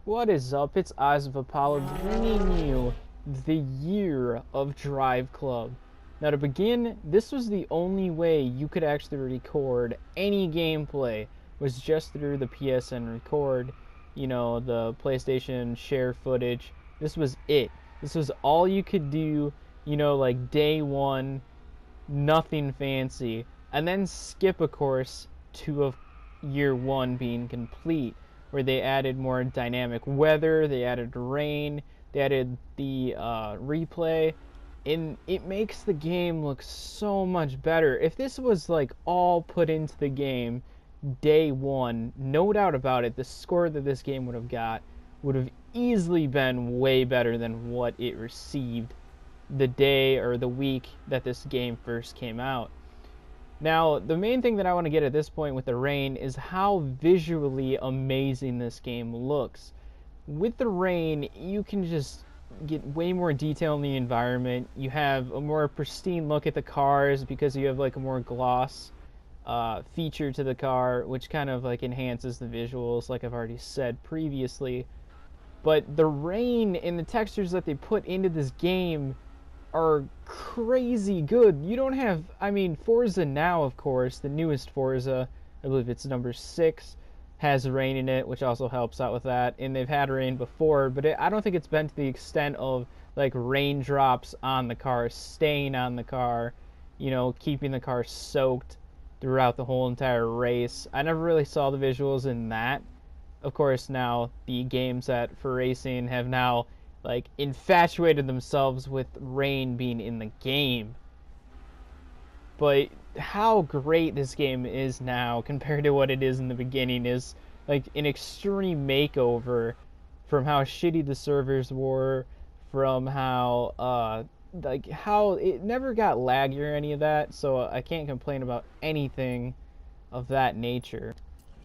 What is up? It's Eyes of Apollo bringing you the Year of Driveclub. Now to begin, this was the only way you could actually record any gameplay, was just through the PSN record, the PlayStation share footage. This was it. This was all you could do, like day one, nothing fancy, and then skip a course to a year one being complete, where they added more dynamic weather, they added rain, they added the replay, and it makes the game look so much better. If this was like all put into the game day one, no doubt about it, the score that this game would have got would have easily been way better than what it received the day or the week that this game first came out. Now, the main thing that I want to get at this point with the rain is how visually amazing this game looks. With the rain, you can just get way more detail in the environment. You have a more pristine look at the cars because you have like a more gloss feature to the car, which kind of like enhances the visuals, like I've already said previously. But the rain and the textures that they put into this game are crazy good. You don't have, Forza now, of course, the newest Forza, I believe it's number 6, has rain in it, which also helps out with that, and they've had rain before, but I don't think it's been to the extent of like raindrops on the car, staying on the car, keeping the car soaked throughout the whole entire race. I never really saw the visuals in that. Of course, now the games that for racing have now infatuated themselves with rain being in the game. But how great this game is now compared to what it is in the beginning is like an extreme makeover from how shitty the servers were, from how how it never got laggy or any of that, so I can't complain about anything of that nature.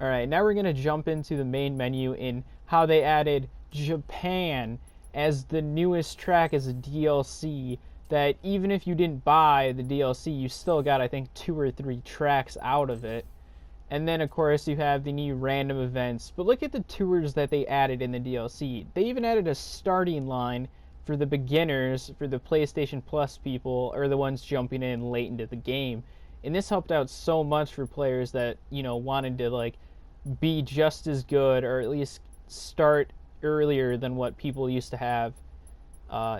Alright, now we're going to jump into the main menu in how they added Japan as the newest track as a DLC, that even if you didn't buy the DLC, you still got, I think, 2 or 3 tracks out of it. And then, of course, you have the new random events. But look at the tours that they added in the DLC. They even added a starting line for the beginners, for the PlayStation Plus people, or the ones jumping in late into the game. And this helped out so much for players that, wanted to, be just as good, or at least start earlier than what people used to have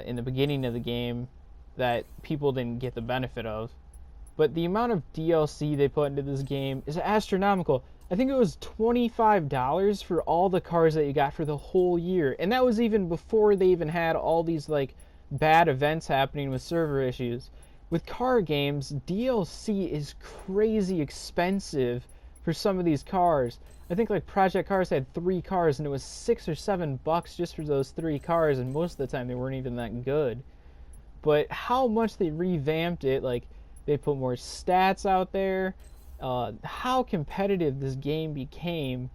in the beginning of the game that people didn't get the benefit of. But the amount of DLC they put into this game is astronomical. I think it was $25 for all the cars that you got for the whole year, and that was even before they even had all these bad events happening with server issues. With car games, DLC is crazy expensive for some of these cars. I think Project Cars had 3 cars and it was $6 or $7 just for those 3 cars, and most of the time they weren't even that good. But how much they revamped it, they put more stats out there, how competitive this game became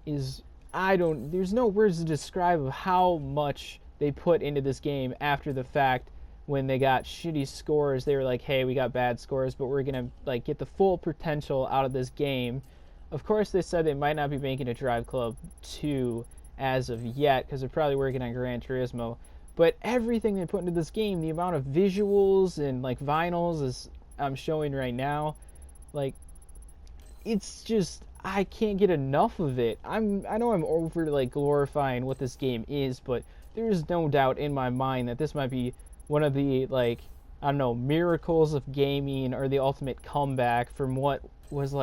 is, there's no words to describe of how much they put into this game after the fact. When they got shitty scores, they were like, hey, we got bad scores, but we're gonna get the full potential out of this game. Of course, they said they might not be making a Driveclub 2 as of yet, because they're probably working on Gran Turismo. But everything they put into this game, the amount of visuals and vinyls, as I'm showing right now, it's just, I can't get enough of it. I know I'm over glorifying what this game is, but there is no doubt in my mind that this might be one of the miracles of gaming, or the ultimate comeback from what was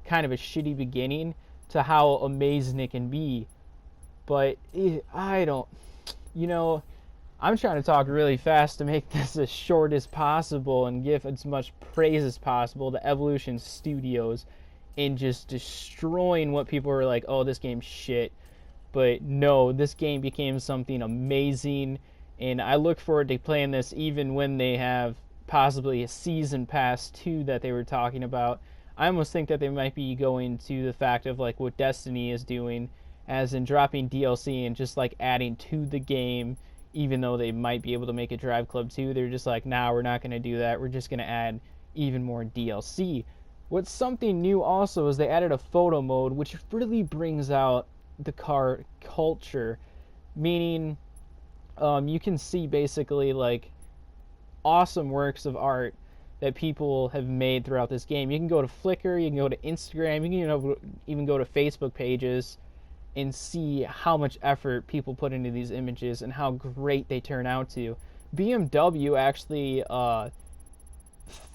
kind of a shitty beginning to how amazing it can be. But I'm trying to talk really fast to make this as short as possible and give as much praise as possible to Evolution Studios in just destroying what people were like, oh, this game's shit. But no, this game became something amazing, and I look forward to playing this even when they have possibly a Season Pass 2 that they were talking about. I almost think that they might be going to the fact of what Destiny is doing, as in dropping DLC and just adding to the game, even though they might be able to make a Driveclub 2. They're just nah, we're not going to do that. We're just going to add even more DLC. What's something new also is they added a photo mode, which really brings out the car culture. meaning you can see basically like awesome works of art that people have made throughout this game. You can go to Flickr, you can go to Instagram, you can even go to Facebook pages and see how much effort people put into these images and how great they turn out to. BMW actually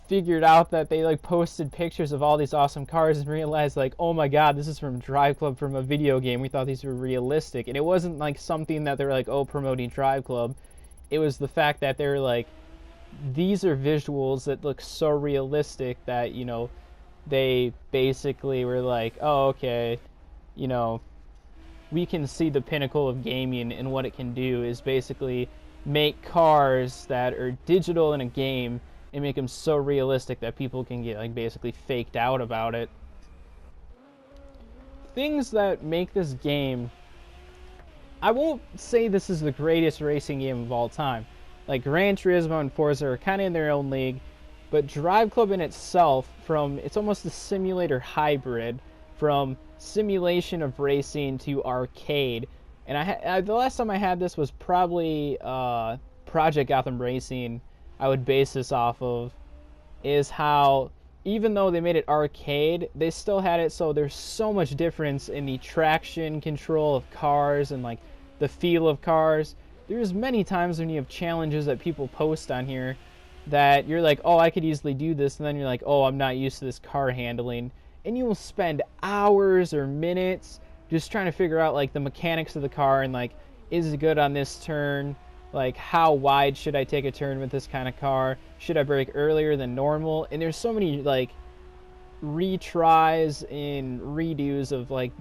figured out that they like posted pictures of all these awesome cars and realized like, oh my god, this is from Driveclub, from a video game. We thought these were realistic. And it wasn't like something that they were like, oh, promoting Driveclub. It was the fact that they were like, these are visuals that look so realistic that, you know, they basically were like, oh, okay, you know, we can see the pinnacle of gaming, and what it can do is basically make cars that are digital in a game and make them so realistic that people can get like basically faked out about it. Things that make this game, I won't say this is the greatest racing game of all time. Like Gran Turismo and Forza are kind of in their own league, but Driveclub in itself, it's almost a simulator hybrid from simulation of racing to arcade. And the last time I had this was probably Project Gotham Racing. I would base this off of is how, even though they made it arcade, they still had it so there's so much difference in the traction control of cars and like the feel of cars. There's many times when you have challenges that people post on here that you're like, oh, I could easily do this, and then you're like, oh, I'm not used to this car handling, and you will spend hours or minutes just trying to figure out like the mechanics of the car and like, is it good on this turn? Like, how wide should I take a turn with this kind of car? Should I brake earlier than normal? And there's so many like retries and redos of like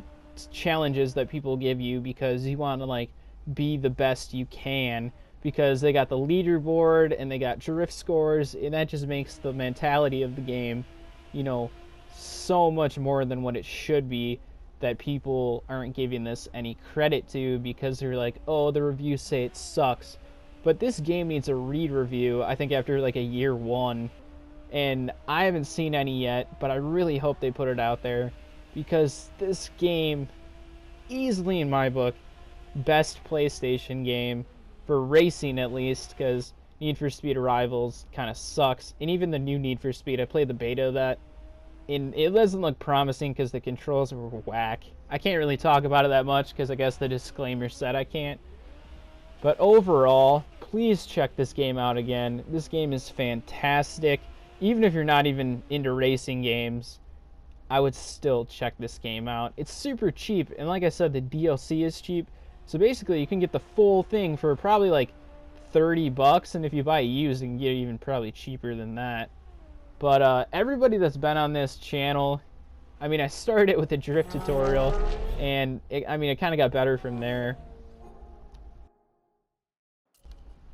challenges that people give you because you want to like be the best you can, because they got the leaderboard and they got drift scores, and that just makes the mentality of the game, you know, so much more than what it should be, that people aren't giving this any credit to because they're like, oh, the reviews say it sucks. But this game needs a re-review, I think after like a year one, and I haven't seen any yet, but I really hope they put it out there, because this game, easily in my book, best PlayStation game for racing at least, because Need for Speed Arrivals kind of sucks, and even the new Need for Speed, I played the beta of that, and it doesn't look promising because the controls were whack. I can't really talk about it that much because I guess the disclaimer said I can't. But overall, please check this game out again. This game is fantastic. Even if you're not even into racing games, I would still check this game out. It's super cheap, and like I said, the DLC is cheap. So basically, you can get the full thing for probably like $30, and if you buy it used, you can get it even probably cheaper than that. But everybody that's been on this channel, I mean, I started it with a drift tutorial, and it kind of got better from there.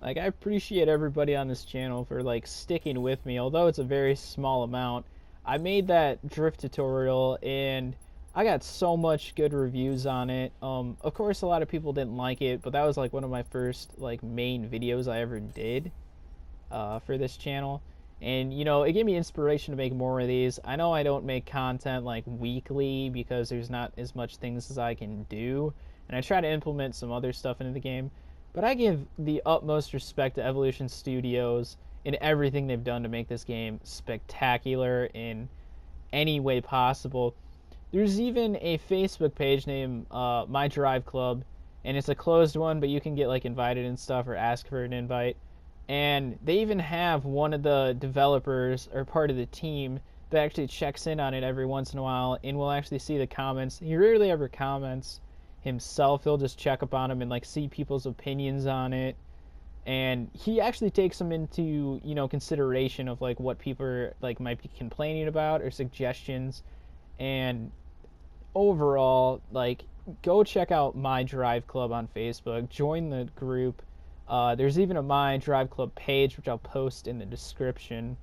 Like, I appreciate everybody on this channel for like sticking with me, although it's a very small amount. I made that drift tutorial and I got so much good reviews on it. Of course, a lot of people didn't like it, but that was like one of my first like main videos I ever did for this channel. And, you know, it gave me inspiration to make more of these. I know I don't make content like weekly because there's not as much things as I can do, and I try to implement some other stuff into the game. But I give the utmost respect to Evolution Studios and everything they've done to make this game spectacular in any way possible. There's even a Facebook page named My Driveclub, and it's a closed one, but you can get like invited and stuff or ask for an invite. And they even have one of the developers or part of the team that actually checks in on it every once in a while and will actually see the comments. He rarely ever comments himself. He'll just check up on them and like see people's opinions on it. And he actually takes them into, you know, consideration of like what people are, like might be complaining about or suggestions. And overall, like, go check out My Driveclub on Facebook. Join the group. There's even a My Driveclub page, which I'll post in the description.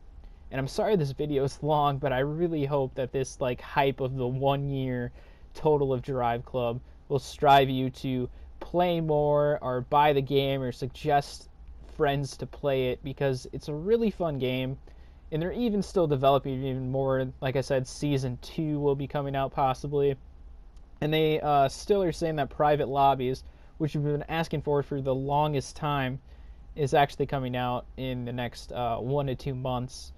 And I'm sorry this video is long, but I really hope that this like hype of the 1 year total of Driveclub will strive you to play more or buy the game or suggest friends to play it, because it's a really fun game. And they're even still developing even more. Like I said, Season 2 will be coming out possibly. And they still are saying that private lobbies which we've been asking for the longest time, is actually coming out in the next 1 to 2 months,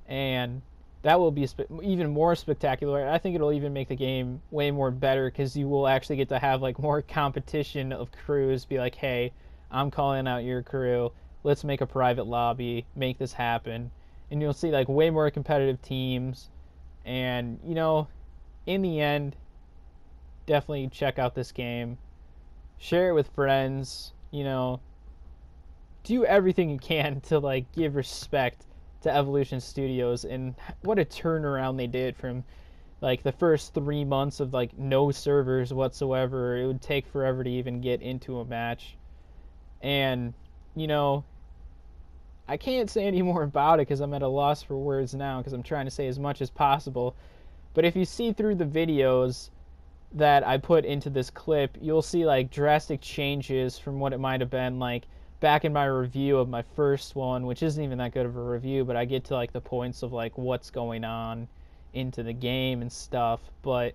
and that will be even more spectacular. I think it'll even make the game way more better because you will actually get to have like more competition of crews. Be like, hey, I'm calling out your crew. Let's make a private lobby, make this happen, and you'll see like way more competitive teams. And you know, in the end, definitely check out this game. Share it with friends. You know, do everything you can to like give respect to Evolution Studios and what a turnaround they did from like the first 3 months of like no servers whatsoever. It would take forever to even get into a match. And you know, I can't say any more about it because I'm at a loss for words now because I'm trying to say as much as possible. But if you see through the videos that I put into this clip, you'll see like drastic changes from what it might have been like back in my review of my first one, which isn't even that good of a review, but I get to like the points of like what's going on into the game and stuff. But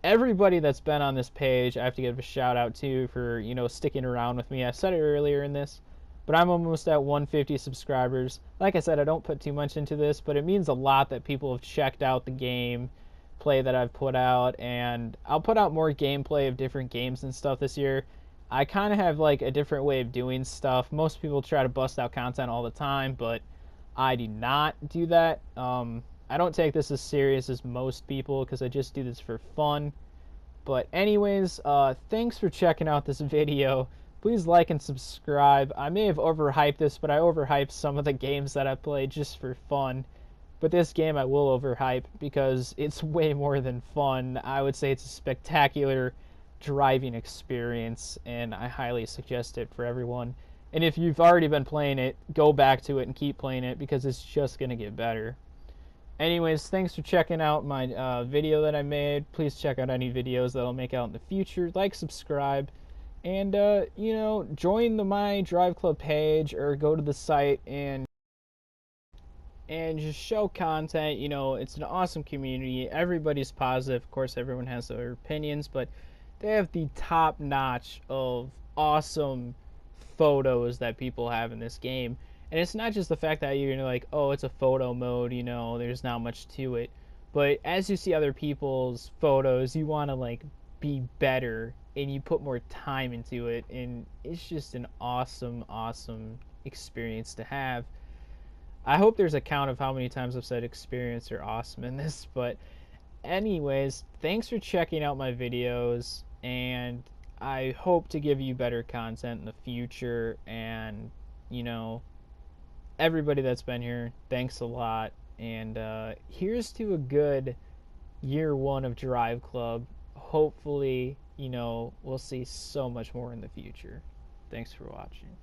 everybody that's been on this page, I have to give a shout out to for, you know, sticking around with me. I said it earlier in this, but I'm almost at 150 subscribers. Like I said, I don't put too much into this, but it means a lot that people have checked out the game play that I've put out, and I'll put out more gameplay of different games and stuff this year. I kind of have like a different way of doing stuff. Most people try to bust out content all the time, but I do not do that. I don't take this as serious as most people because I just do this for fun. But anyways, thanks for checking out this video. Please like and subscribe. I may have overhyped this, but I overhyped some of the games that I played just for fun. But this game I will overhype because it's way more than fun. I would say it's a spectacular driving experience, and I highly suggest it for everyone. And if you've already been playing it, go back to it and keep playing it because it's just going to get better. Anyways, thanks for checking out my video that I made. Please check out any videos that I'll make out in the future. Like, subscribe, and you know, join the My Driveclub page or go to the site and just show content. You know, it's an awesome community. Everybody's positive. Of course, everyone has their opinions, but they have the top notch of awesome photos that people have in this game. And it's not just the fact that you're like, oh, it's a photo mode, you know, there's not much to it. But as you see other people's photos, you want to like be better and you put more time into it. And it's just an awesome, awesome experience to have. I hope there's a count of how many times I've said experience or awesome in this, but anyways, thanks for checking out my videos, and I hope to give you better content in the future. And you know, everybody that's been here, thanks a lot, and here's to a good year 1 of Driveclub. Hopefully, you know, we'll see so much more in the future. Thanks for watching.